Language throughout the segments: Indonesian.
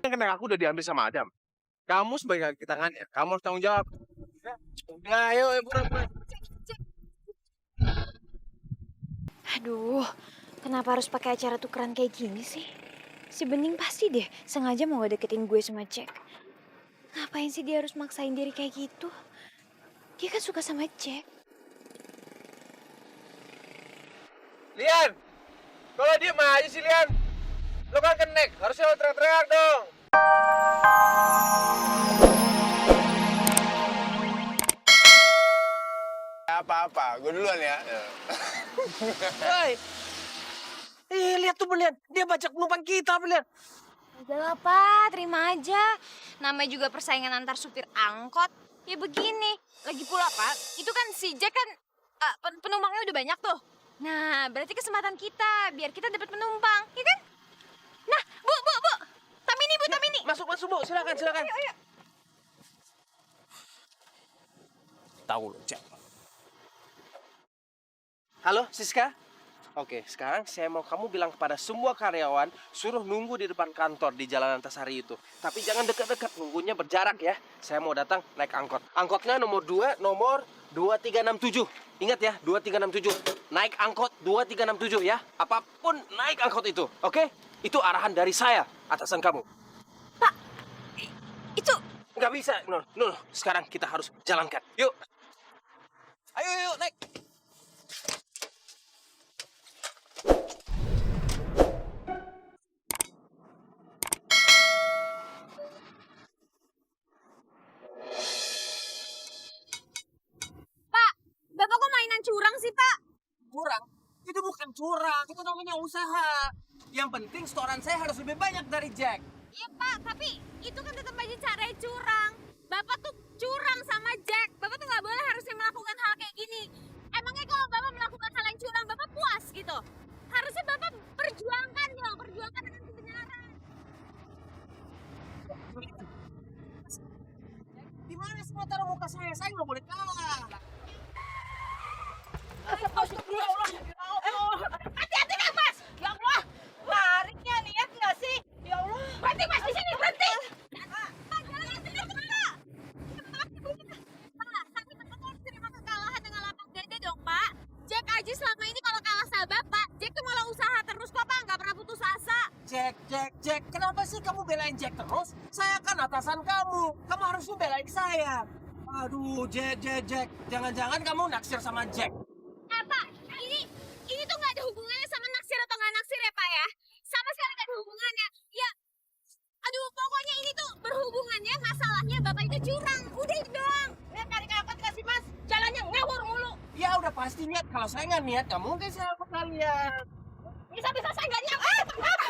Karena aku udah diambil sama Adam. Kamu sebagai kaki tangannya, kamu harus tanggung jawab. Udah, ayo, buruan. Aduh, kenapa harus pakai acara tukeran kayak gini sih? Si Bening pasti deh sengaja mau deketin gue sama Jack. Ngapain sih dia harus maksain diri kayak gitu? Dia kan suka sama Jack. Lian, kalau diem aja sih Lian. Lo kan kenek, harusnya lo teriak-teriak dong. Apa-apa, gue duluan ya. Hei, lihat tuh Belian, dia bajak penumpang kita Belian. Udah lah Pak, terima aja. Namanya juga persaingan antar supir angkot. Ya begini, lagi pula Pak, itu kan si Jack kan penumpangnya udah banyak tuh. Nah, berarti kesempatan kita biar kita dapat penumpang, ya kan? Nah, Bu. Tamini, Bu, Tamini. Masuk Bu, silakan. Ayo. Tahu lo, Cek. Halo, Siska? Oke, sekarang saya mau kamu bilang kepada semua karyawan suruh nunggu di depan kantor di Jalan Antasari itu. Tapi jangan dekat-dekat, nunggunya berjarak ya. Saya mau datang naik angkot. Angkotnya nomor 2367. Ingat ya, 2367. Naik angkot 2367 ya. Apapun naik angkot itu, oke? Itu arahan dari saya, atasan kamu. Pak, itu Nggak bisa, no. Sekarang kita harus jalankan. Yuk. Ayo, naik. Bapak kok mainan curang sih, Pak? Curang? Itu bukan curang, itu namanya usaha. Yang penting setoran saya harus lebih banyak dari Jack. Iya, Pak, tapi itu kan tetap aja caranya curang. Bapak tuh curang sama Jack. Bapak tuh nggak boleh harusnya melakukan hal kayak gini. Emangnya kalau Bapak melakukan hal yang curang, Bapak puas gitu? Harusnya Bapak perjuangkan dong, perjuangkan dengan kebenaran. Di mana semua taruh muka saya? Saya nggak boleh kalah. Hati-hati Kang Mas! Ya Allah! Lariknya lihat nggak sih? Ya Allah! Berhenti Mas di sini, berhenti! Pak, jalan yang benar, Pak! Pak, tapi Bapak harus terima kekalahan dengan lapang dada dong, Pak. Jack aja selama ini kalau kalah sama Bapak, Jack tuh malah usaha terus kok, Pak. Nggak pernah putus asa. Jack. Kenapa sih kamu belain Jack terus? Saya kan atasan kamu. Kamu harusnya belain saya. Aduh, Jack. Jangan-jangan kamu naksir sama Jack. Pak, ini tuh nggak ada hubungannya sama naksir atau nggak naksir ya, Pak ya? Sama sekali nggak ada hubungannya. Ya, aduh, pokoknya ini tuh berhubungannya masalahnya Bapak itu curang. Udah itu doang. Lihat tarik angkot kasih Mas, jalannya ngawur mulu. Ya udah pasti niat. Kalau saya nggak niat, nggak mungkin saya ikut kalian. Bisa-bisa saya nggak nyampe. Ya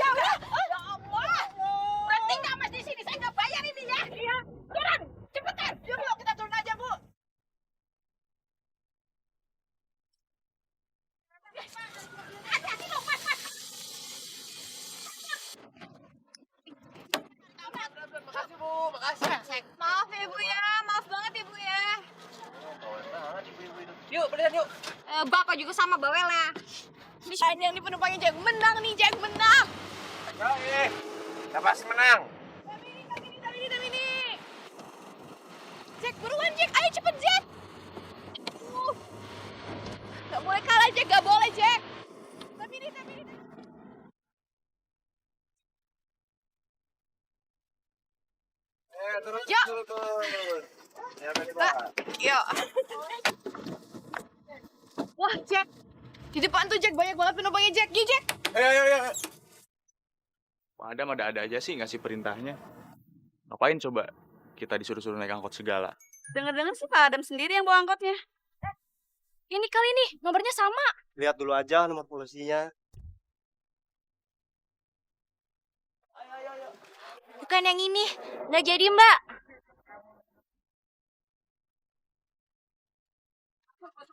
Allah. Ya Allah. Berhenti nggak Mas di sini? Saya nggak bayar ini ya. Iya. Turun, cepetan. Yuk, kita turun aja, Bu. Hati-hati dong, Mas. Makasih Bu, makasih. Maaf ya, Bu ya. Maaf banget ya, Bu ya. Yuk, belian yuk. Bapak juga sama bawelnya. Ini yang penumpangnya Jack menang nih, Jack menang. Ayo, siapa sih menang? Tamini. Jack, buruan Jack. Ayo cepet Jack. Gak boleh kalah Jack, gak boleh Jack. Tamini. Turun. Yuk. Pak. Yuk. Wah Jack, di depan tuh Jack banyak banget penumpangnya Jack. Yuk Jack. Ayo. Pak Adam ada-ada aja sih ngasih perintahnya. Ngapain coba kita disuruh-suruh naik angkot segala? Dengar-dengar sih Pak Adam sendiri yang bawa angkotnya. Ini kali nih, nomornya sama. Lihat dulu aja nomor polisinya. Bukan yang ini, nggak jadi Mbak.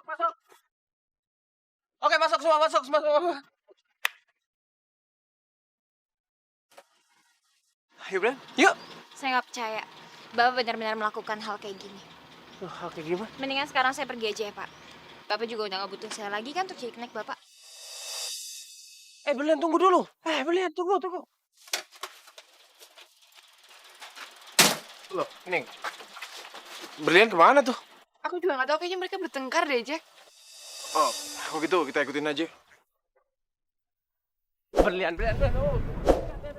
Masuk. Oke, masuk semua. Ayo, Bran. Yuk. Saya nggak percaya. Bapak benar-benar melakukan hal kayak gini. Oke, gimana? Mendingan sekarang saya pergi aja ya Pak. Bapak juga udah nggak butuh saya lagi kan untuk jadi kenek Bapak. Belian tunggu dulu. Belian tunggu. Loh, ini berlian kemana tuh? Aku juga nggak tahu, kayaknya mereka bertengkar deh, Jack. Oh, kalau gitu kita ikutin aja. Berlian, oh.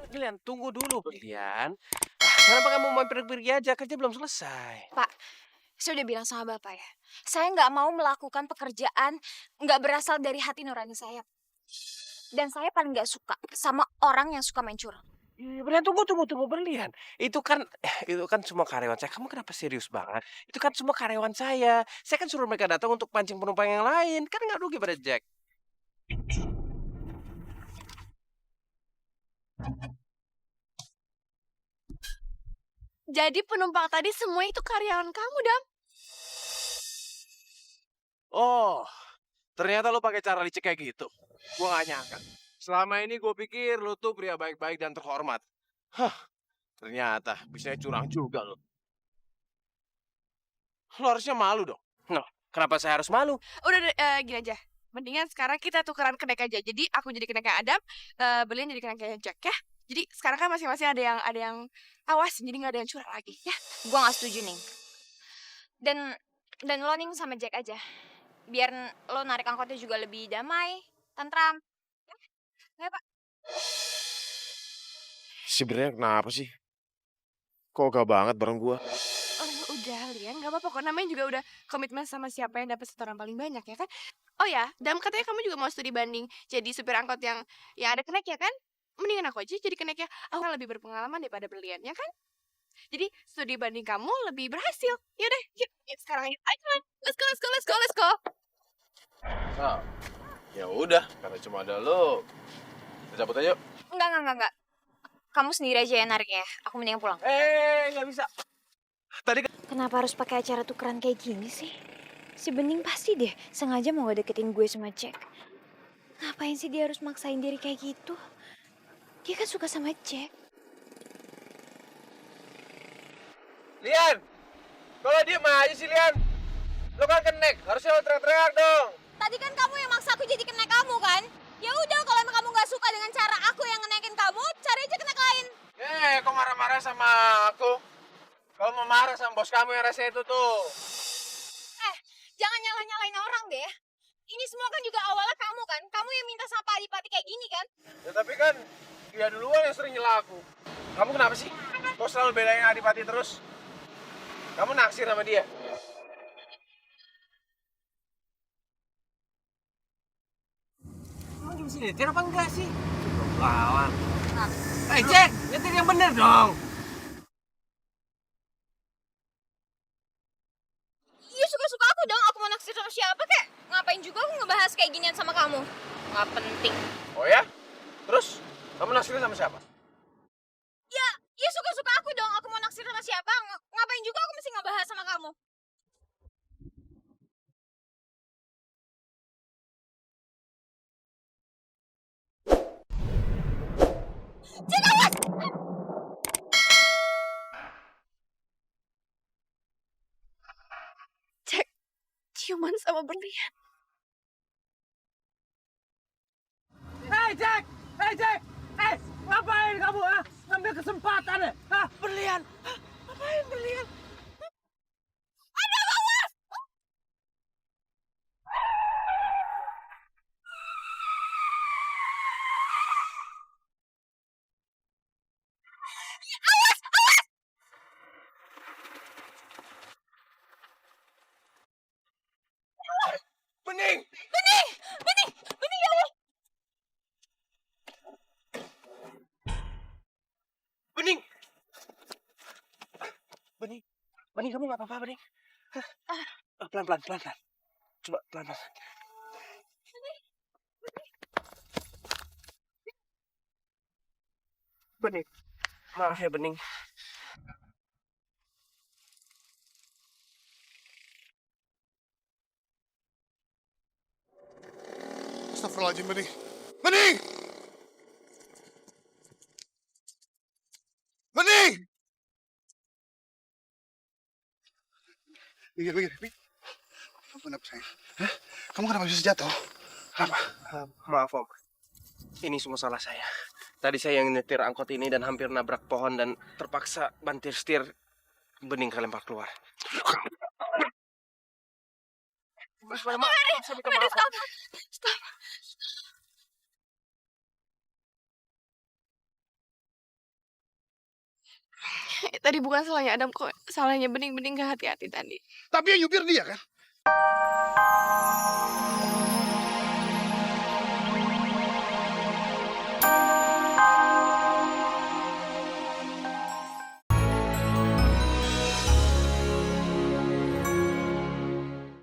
Berlian, tunggu dulu, Berlian. Kenapa kamu mau pergi aja? Kerja belum selesai. Pak, saya udah bilang sama Bapak ya. Saya nggak mau melakukan pekerjaan nggak berasal dari hati nurani saya. Dan saya paling nggak suka sama orang yang suka main curang. Berlian, tunggu, Berlian. Itu kan semua karyawan saya. Kamu kenapa serius banget? Itu kan semua karyawan saya. Saya kan suruh mereka datang untuk pancing penumpang yang lain. Kan nggak rugi pada Jack. Jadi penumpang tadi semua itu karyawan kamu, Dam? Oh, ternyata lo pakai cara licik kayak gitu. Gua gak nyangka. Selama ini gue pikir lo tuh pria baik-baik dan terhormat. Hah, ternyata bisanya curang juga lo. Lo harusnya malu dong. Kenapa saya harus malu? Udah, gini aja. Mendingan sekarang kita tukeran kenek aja. Jadi aku jadi keneknya Adam, Berlian jadi keneknya Jack ya. Jadi sekarang kan masing-masing ada yang awas, jadi nggak ada yang curang lagi ya. Gua nggak setuju nih. Dan lo nih sama Jack aja. Biar lo narik angkotnya juga lebih damai, tentram. Ya, Pak. Si Brian kenapa sih? Kok gak banget bareng gua? Oh, udah Lian, nggak apa-apa kok. Namanya juga udah komitmen sama siapa yang dapat setoran paling banyak ya kan. Oh ya, Dam katanya kamu juga mau studi banding jadi supir angkot yang ada kenek ya kan? Mendingan aku aja jadi keneknya. Aku kan lebih berpengalaman daripada Berlian ya kan? Jadi studi banding kamu lebih berhasil. Yaudah, yuk sekarang ayo. Let's go. Oh, ya udah, karena cuma ada lo. Kita cabut aja yuk. Enggak. Kamu sendiri aja yang nariknya. Aku mendingan pulang. Nggak bisa. Kenapa harus pakai acara tukeran kayak gini sih? Si Bening pasti deh sengaja mau deketin gue sama Jack. Ngapain sih dia harus maksain diri kayak gitu? Dia kan suka sama Jack. Lian, kalau diem aja sih Lian. Lo kan kenek, harusnya lo teriak-teriak dong. Tadi kan kamu yang maksa aku jadi kenek kamu kan? Ya udah, kalau emang kamu nggak suka dengan cara aku yang ngenekin kamu, cari aja kenek lain. Kok marah-marah sama aku? Kalau mau marah sama bos kamu yang rasa itu tuh. Jangan nyalahin orang deh. Ini semua kan juga awalnya kamu kan? Kamu yang minta sama Pak Adipati kayak gini kan? Ya tapi kan dia duluan yang sering nyela aku. Kamu kenapa sih? Kok selalu belain Adipati terus? Kamu naksir sama dia? Kamu juga sih nyetir apa enggak sih? Lawan. Jack, nyetir yang bener dong. Iya, suka-suka aku dong. Aku mau naksir sama siapa kek? Ngapain juga aku ngebahas kayak ginian sama kamu? Nggak penting. Oh ya? Terus kamu naksirnya sama siapa? Ya suka-suka aku dong. Aku mau naksir sama siapa? Ngapain juga aku mesti ngebahas sama kamu? Jack, ciuman sama Berlian. Jack! Ngapain kamu? Ngambil kesempatan ya? Berlian! Ngapain Berlian? Bening! Bening ya Allah. Bening! Bening, kamu nggak apa-apa, Bening? Pelan-pelan. Coba pelan-pelan. Bening. Maaf ya, Bening. Astagfirullahaladzim, Bening. Bening! Bening! Minggir. Kamu kenapa, sayang? Hah? Kamu kenapa bisa jatuh? Apa? Maaf, Om. Ini semua salah saya. Tadi saya yang nyetir angkot ini dan hampir nabrak pohon dan terpaksa bantir setir. Bening kelempar keluar. Aduh, stop. Stop. Tadi bukan salahnya Adam kok. Salahnya Bening gak hati-hati tadi. Tapi yang nyupir dia kan?